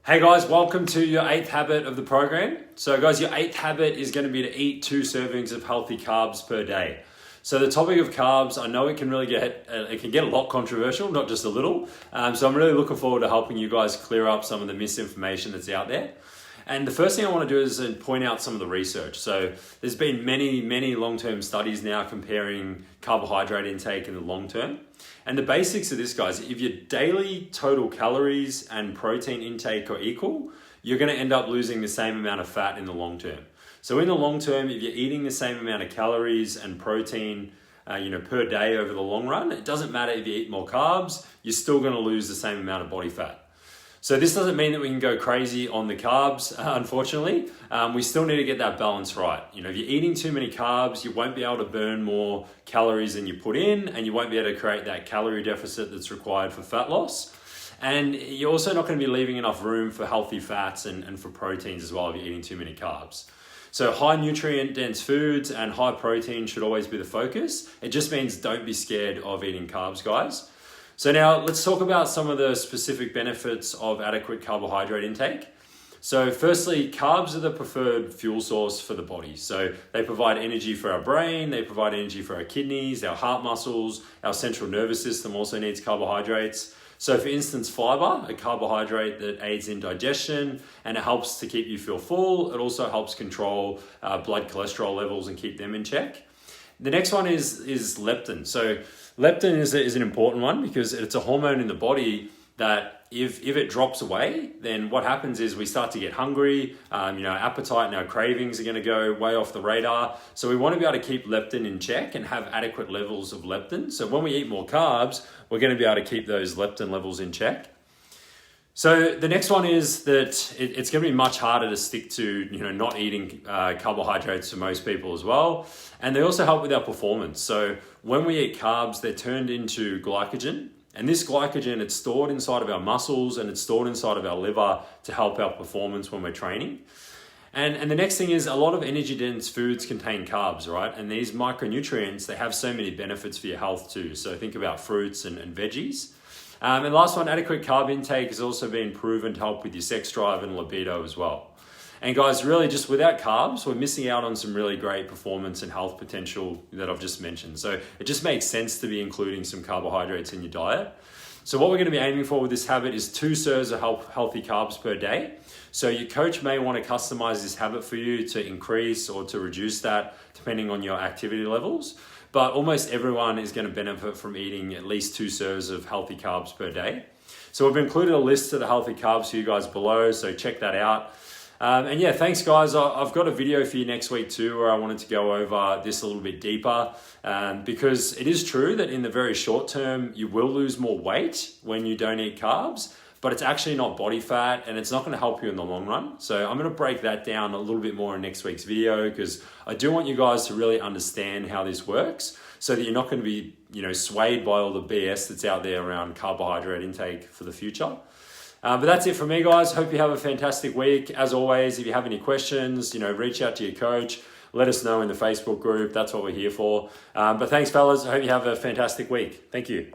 Hey guys, welcome to your 8th habit of the program. So guys, your 8th habit is going to be to eat 2 servings of healthy carbs per day. So the topic of carbs, I know it can get a lot controversial, not just a little. So I'm really looking forward to helping you guys clear up some of the misinformation that's out there. And the first thing I want to do is point out some of the research. So there's been many long-term studies now comparing carbohydrate intake in the long term. And the basics of this, guys, if your daily total calories and protein intake are equal, you're going to end up losing the same amount of fat in the long term. So in the long term, if you're eating the same amount of calories and protein per day over the long run, it doesn't matter if you eat more carbs, you're still going to lose the same amount of body fat. So this doesn't mean that we can go crazy on the carbs, unfortunately. We still need to get that balance right. If you're eating too many carbs, you won't be able to burn more calories than you put in, and you won't be able to create that calorie deficit that's required for fat loss. And you're also not going to be leaving enough room for healthy fats and for proteins as well if you're eating too many carbs. So high nutrient dense foods and high protein should always be the focus. It just means don't be scared of eating carbs, guys. So now let's talk about some of the specific benefits of adequate carbohydrate intake. So firstly, carbs are the preferred fuel source for the body. So they provide energy for our brain, they provide energy for our kidneys, our heart muscles, our central nervous system also needs carbohydrates. So for instance, fiber, a carbohydrate that aids in digestion and it helps to keep you feel full. It also helps control blood cholesterol levels and keep them in check. The next one is leptin. So leptin is an important one because it's a hormone in the body that if it drops away, then what happens is we start to get hungry, our appetite and our cravings are going to go way off the radar. So we want to be able to keep leptin in check and have adequate levels of leptin. So when we eat more carbs, we're going to be able to keep those leptin levels in check. So the next one is that it's going to be much harder to stick to, not eating carbohydrates for most people as well. And they also help with our performance. So when we eat carbs, they're turned into glycogen. And this glycogen, it's stored inside of our muscles and it's stored inside of our liver to help our performance when we're training. And the next thing is a lot of energy-dense foods contain carbs, right? And these micronutrients, they have so many benefits for your health too. So think about fruits and veggies. And last one, adequate carb intake has also been proven to help with your sex drive and libido as well. And guys, really just without carbs, we're missing out on some really great performance and health potential that I've just mentioned. So it just makes sense to be including some carbohydrates in your diet. So what we're going to be aiming for with this habit is 2 serves of healthy carbs per day. So your coach may want to customize this habit for you to increase or to reduce that depending on your activity levels. But almost everyone is going to benefit from eating at least 2 serves of healthy carbs per day. So we've included a list of the healthy carbs for you guys below, so check that out. And yeah, thanks guys. I've got a video for you next week too where I wanted to go over this a little bit deeper because it is true that in the very short term, you will lose more weight when you don't eat carbs, but it's actually not body fat and it's not going to help you in the long run. So I'm going to break that down a little bit more in next week's video because I do want you guys to really understand how this works so that you're not going to be, swayed by all the BS that's out there around carbohydrate intake for the future. But that's it from me, guys. Hope you have a fantastic week. As always, if you have any questions, reach out to your coach. Let us know in the Facebook group. That's what we're here for. But thanks, fellas. I hope you have a fantastic week. Thank you.